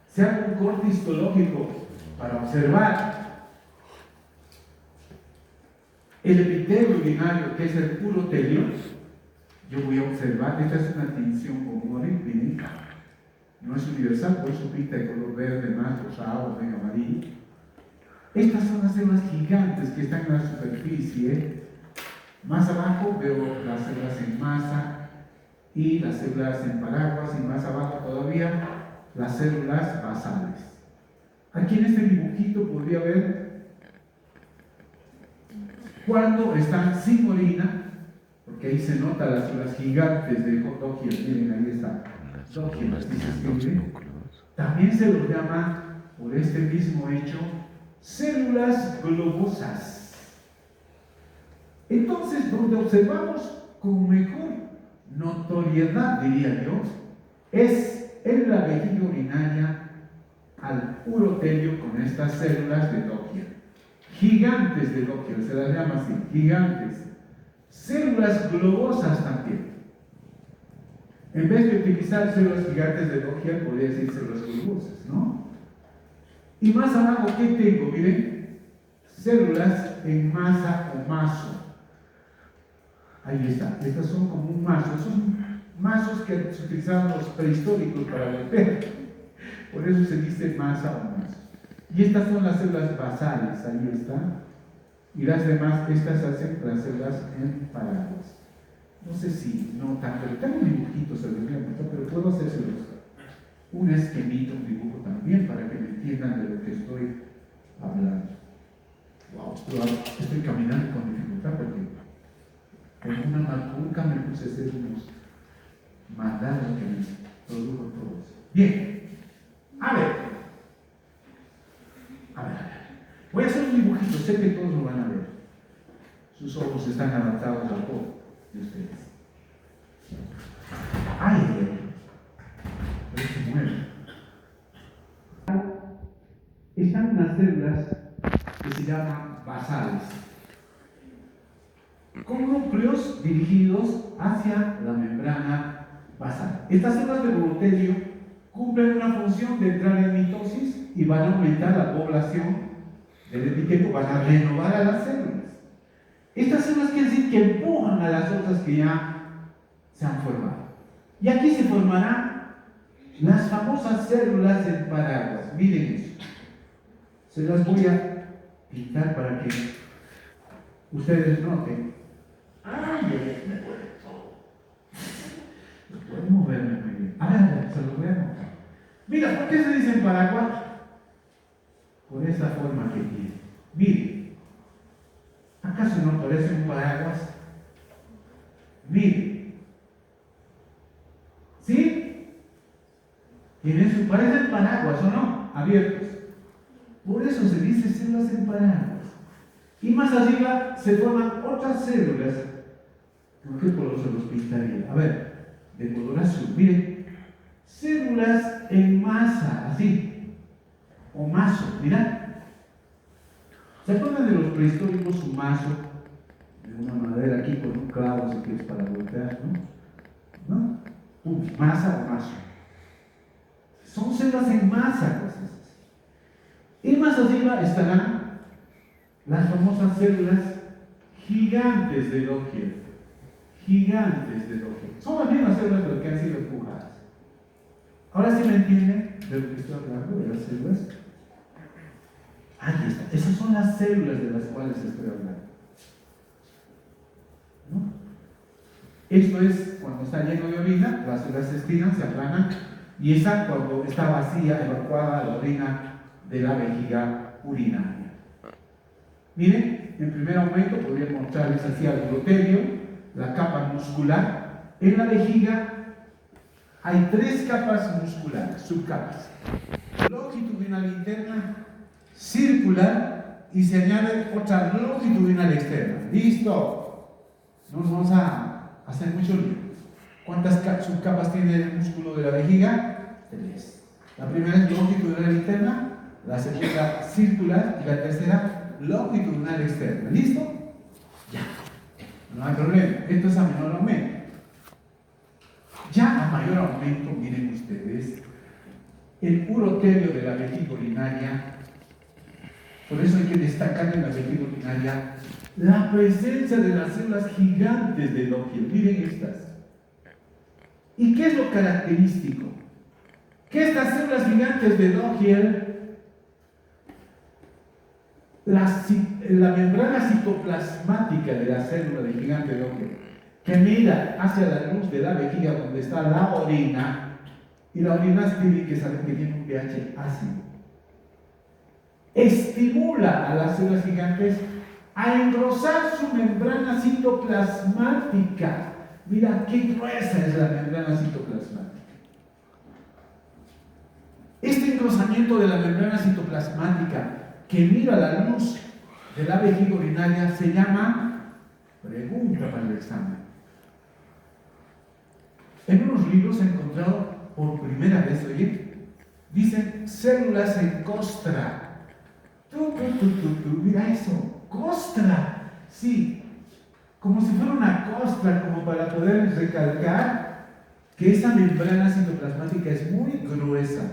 Se hace un corte histológico para observar el epitelio urinario, que es el urotelio. Yo voy a observar, esta es una tinción común, miren, no es universal, por eso pinta de color verde, más rosado, medio amarillo. Estas son las células gigantes que están en la superficie. Más abajo veo las células en masa y las células en paraguas, y más abajo todavía las células basales. Aquí en este dibujito podría ver cuando están sin orina, porque ahí se nota las células gigantes de Dogier. Miren, ahí está Dogier. También se los llama, por este mismo hecho, células globosas. Entonces, donde observamos con mejor notoriedad, diría yo, es en la vejiga urinaria al urotelio con estas células de Dogier. Gigantes de Dogier, se las llama así, gigantes. Células globosas también. En vez de utilizar células gigantes de Dogier, podría decir células globosas, ¿no? Y más abajo, ¿qué tengo? Miren, células en masa o maso. Ahí está, estas son como un mazo, son mazos que se utilizaban los prehistóricos para golpear, por eso se dice masa o mazo. Y estas son las células basales, ahí están, y las demás, estas hacen las células en paraguas. No sé si notan, pero tengo un dibujito, se los voy a mostrar, pero puedo hacérselos un esquemito, un dibujo también, para que me entiendan de lo que estoy hablando. Wow, estoy caminando con dificultad porque en una marcurca me puse a hacer unos mandados que me produjo todo eso. Bien, a ver. Voy a hacer un dibujito, sé que todos lo van a ver. Sus ojos están adaptados a todo de ustedes. Ay, pero se mueve. Están unas células que se llaman basales, con núcleos dirigidos hacia la membrana basal. Estas células del urotelio cumplen una función de entrar en mitosis y van a aumentar la población del epitelio, van a renovar a las células. Estas células quiere decir que empujan a las otras que ya se han formado. Y aquí se formarán las famosas células en paraguas. Miren eso. Se las voy a pintar para que ustedes noten. ¡Ay, me duele todo! No puedo moverme muy bien. Se lo voy a mostrar. Mira, ¿por qué se dice paraguas? Por esa forma que tiene. Miren. ¿Acaso no parece un paraguas? Miren. ¿Sí? Parecen paraguas, ¿o no? Abiertos. Por eso se dice células en paraguas. Y más arriba se forman otras células ¿Con qué color se los pintaría? A ver, de color azul. Miren, células en masa, así, o mazo, mira. ¿Se acuerdan de los prehistóricos, su mazo? De una madera aquí con un clavo, si quieres, para voltear, ¿no? ¿No? Masa o mazo. Son células en masa, cosas así. Y más arriba estarán las famosas células gigantes de Lockyer. Gigantes de Lockyer. Son las mismas células de las que han sido empujadas. Ahora sí me entienden de lo que estoy hablando, de las células. Ahí está. Esas son las células de las cuales estoy hablando. ¿No? Esto es cuando está lleno de orina, las células se estiran, se aplanan, y esa cuando está vacía, evacuada la orina de la vejiga urinaria. Miren, en primer aumento podría mostrarles así al urotelio, la capa muscular. En la vejiga hay 3 capas musculares, subcapas: longitudinal interna, circular, y se añade otra longitudinal externa. ¡Listo! No nos vamos a hacer mucho lío. ¿Cuántas subcapas tiene el músculo de la vejiga? 3. La primera es longitudinal interna, la segunda circular y la tercera longitudinal externa. ¿Listo? Ya. No hay problema. Esto es a menor aumento. Ya a mayor aumento, miren ustedes, el urotelio de la vejiga urinaria. Por eso hay que destacar en la vejiga urinaria la presencia de las células gigantes de Lockyer. Miren estas. ¿Y qué es lo característico? Que estas células gigantes de Lockyer, la membrana citoplasmática de la célula de gigante de Lockyer, que mira hacia la luz de la vejiga donde está la orina, y la orina tiene que saber que tiene un pH ácido, estimula a las células gigantes a engrosar su membrana citoplasmática. Mira qué gruesa es la membrana citoplasmática. Este engrosamiento de la membrana citoplasmática que mira la luz de la vejiga urinaria se llama, pregunta para el examen. En unos libros he encontrado por primera vez, oye, dicen células en costra. Mira eso, costra, sí, como si fuera una costra, como para poder recalcar que esa membrana citoplasmática es muy gruesa,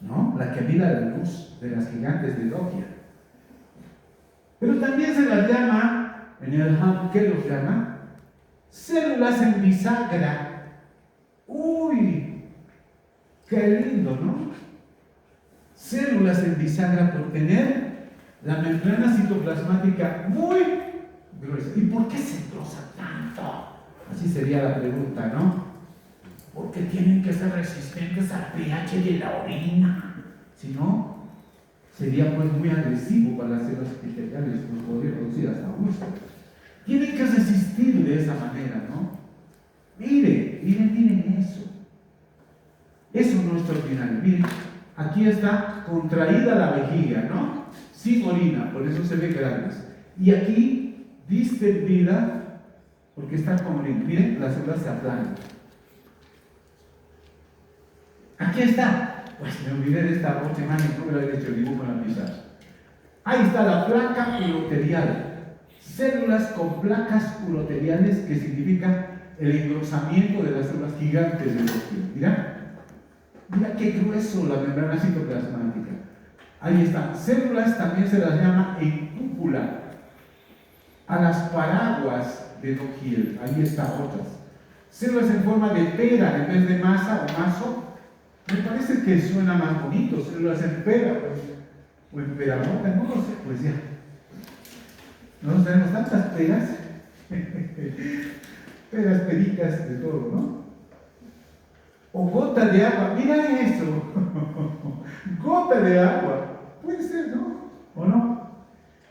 ¿no? La que mira la luz de las gigantes de Lockyer. Pero también se las llama, en el Hub, ¿qué los llama? Células en bisagra. ¡Uy! ¡Qué lindo!, ¿no? Células en bisagra por tener la membrana citoplasmática muy gruesa. ¿Y por qué se engrosa tanto? Así sería la pregunta, ¿no? Porque tienen que ser resistentes al pH de la orina. Si no, sería pues muy agresivo para las células epiteliales, nos podría producir hasta úlceras. Tienen que resistir de esa manera, ¿no? Miren eso. Eso no es extraordinario. Miren, aquí está contraída la vejiga, ¿no? Sin orina, por eso se ve grandes. Y aquí distendida, porque está con orina. Miren, las células se aplanan. Aquí está. Pues me olvidé de esta otra imagen, no me lo he hecho el dibujo en la pizarra. Ahí está la placa uroterial. Células con placas uroteriales, que significa el engrosamiento de las células gigantes de Lockyer. Mira qué grueso la membrana citoplasmática. Ahí están. Células también se las llama en cúpula a las paraguas de Lockyer. Ahí están otras. Células en forma de pera en vez de masa o mazo. Me parece que suena más bonito. Células en pera, pues, o en peramota, no lo sé, pues ya. Nosotros tenemos tantas peras, peras, pericas, de todo, ¿no? O gota de agua, mira eso, gota de agua, puede ser, ¿no? ¿O no?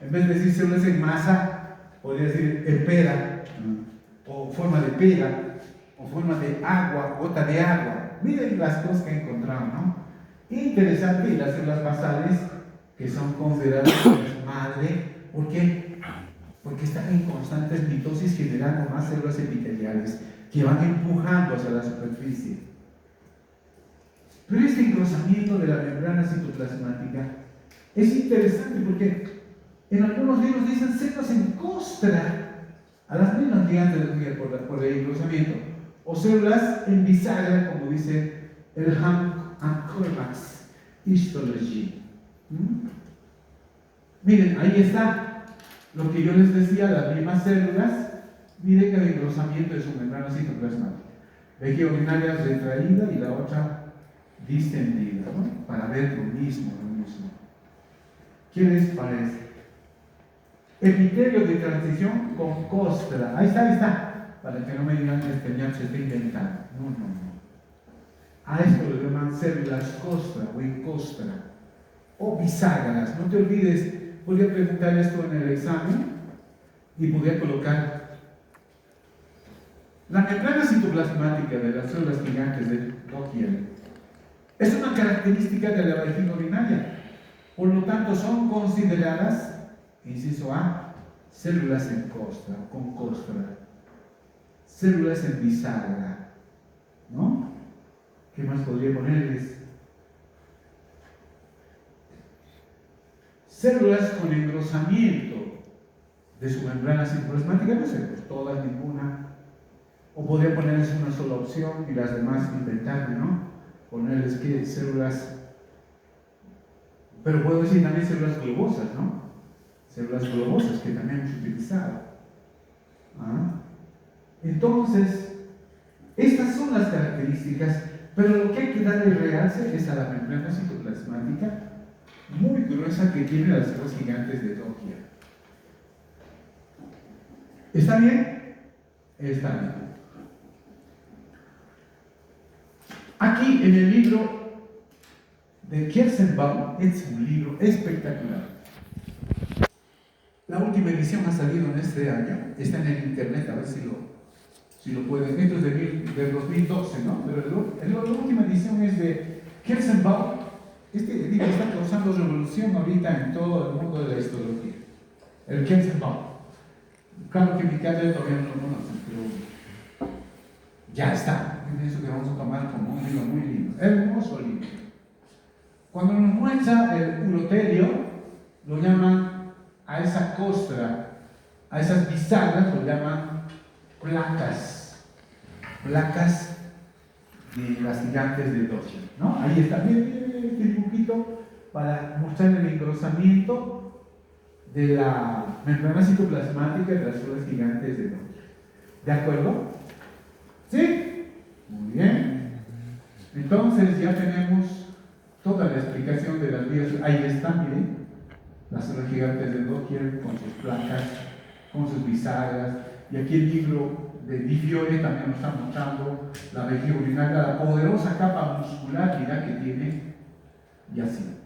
En vez de decir células en masa, podría decir en pera, o forma de pera, o forma de agua, gota de agua. Miren las cosas que he encontrado, ¿no? Interesante. Y las células basales, que son consideradas madre, ¿por qué? porque están en constantes mitosis generando más células epiteliales que van empujando hacia la superficie. Pero este engrosamiento de la membrana citoplasmática es interesante porque en algunos libros dicen células en costra a las mismas gigantes por el engrosamiento, o células en bisagra, como dice el Hankormax Histology. Miren, ahí está lo que yo les decía, las mismas células. Miren el engrosamiento de su membrana citoplasmática. Vejiga urinaria retraída y la otra distendida, ¿no? Para ver lo mismo. ¿Qué les parece? Epitelio de transición con costra. Ahí está. Para que no me digan que este ñato se está inventando. No. A esto le llaman células costra o en costra. O biságras. No te olvides, podría preguntar esto en el examen y podría colocar la membrana citoplasmática de las células gigantes de Doppler. Es una característica de la vejiga urinaria. Por lo tanto, son consideradas, inciso A, células en costra o con costra, células en bisagra, ¿no? ¿Qué más podría ponerles? Células con engrosamiento de su membrana citoplasmática, no sé, pues todas, ninguna. O podría ponerles una sola opción y las demás inventarme, ¿no? Ponerles que células, pero puedo decir también células globosas, ¿no? Células globosas que también hemos utilizado. Entonces, estas son las características, pero lo que hay que darle realce es a la membrana citoplasmática muy gruesa que tiene las células gigantes de Doppler. ¿Está bien? Está bien. Aquí en el libro de Kersenbaum, es un libro espectacular. La última edición ha salido en este año, está en el internet, a ver si lo pueden. Esto es del 2012, ¿no? Pero la última edición es de Kersenbaum. Este libro está causando revolución ahorita en todo el mundo de la histología. El Kersenbaum. Claro que mi calle todavía no lo conocen, pero ya está. Yo pienso que vamos a tomar como un libro muy lindo, hermoso libro. Cuando nos muestra el urotelio, lo llaman a esa costra, a esas bisagras, lo llaman placas de las gigantes de Doppler, ¿no? Ahí está, bien, este dibujito para mostrar el engrosamiento de la membrana citoplasmática de las células gigantes de Doppler. ¿De acuerdo? ¿Sí? Muy bien. Entonces ya tenemos toda la explicación de las vías. Ahí están, miren, las células gigantes de Doppler con sus placas, con sus bisagras. Y aquí el libro de Di Fiore también nos está mostrando la vejiga urinaria, la poderosa capa muscular, mira, que tiene, y así.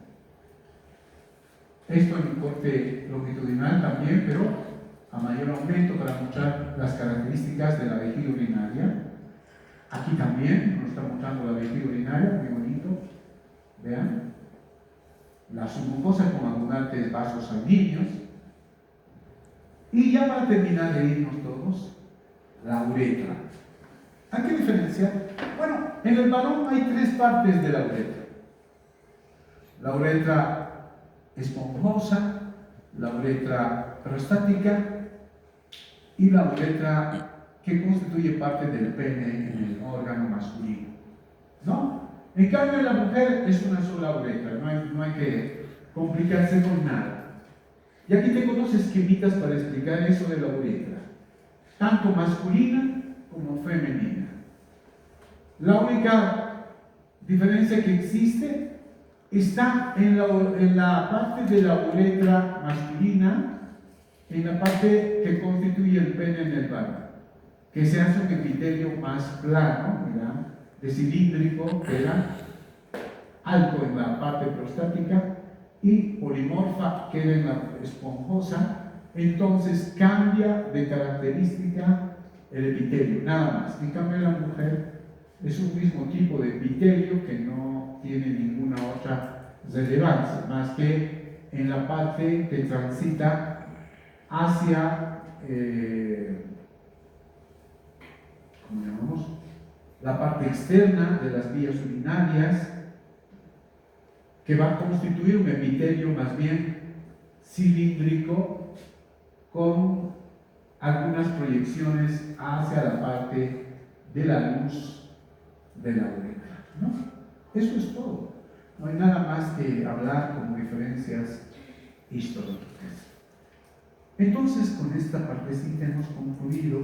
Esto en corte longitudinal también, pero a mayor aumento para mostrar las características de la vejiga urinaria. Aquí también nos está mostrando la vejiga urinaria, muy bonito. Vean. La submucosa con abundantes vasos sanguíneos. Y ya para terminar de irnos todos, la uretra. Hay que diferenciar. Bueno, en el varón hay tres partes de la uretra. La uretra esponjosa, la uretra prostática y la uretra que constituye parte del pene en el órgano masculino, ¿no? En cambio en la mujer es una sola uretra, no hay que complicarse con nada. Y aquí tengo dos esquemitas para explicar eso de la uretra, tanto masculina como femenina. La única diferencia que existe está en la parte de la uretra masculina, en la parte que constituye el pene en el varón, que se hace un epitelio más plano, ¿verdad? De cilíndrico, ¿verdad? Alto en la parte prostática y polimorfa queda en la esponjosa. Entonces cambia de característica el epitelio, nada más. En cambio en la mujer es un mismo tipo de epitelio que no tiene ninguna otra relevancia, más que en la parte que transita hacia, ¿cómo llamamos? La parte externa de las vías urinarias, que va a constituir un epitelio más bien cilíndrico con algunas proyecciones hacia la parte de la luz de la uretra, ¿no? Eso es todo. No hay nada más que hablar como diferencias histológicas. Entonces, con esta partecita hemos concluido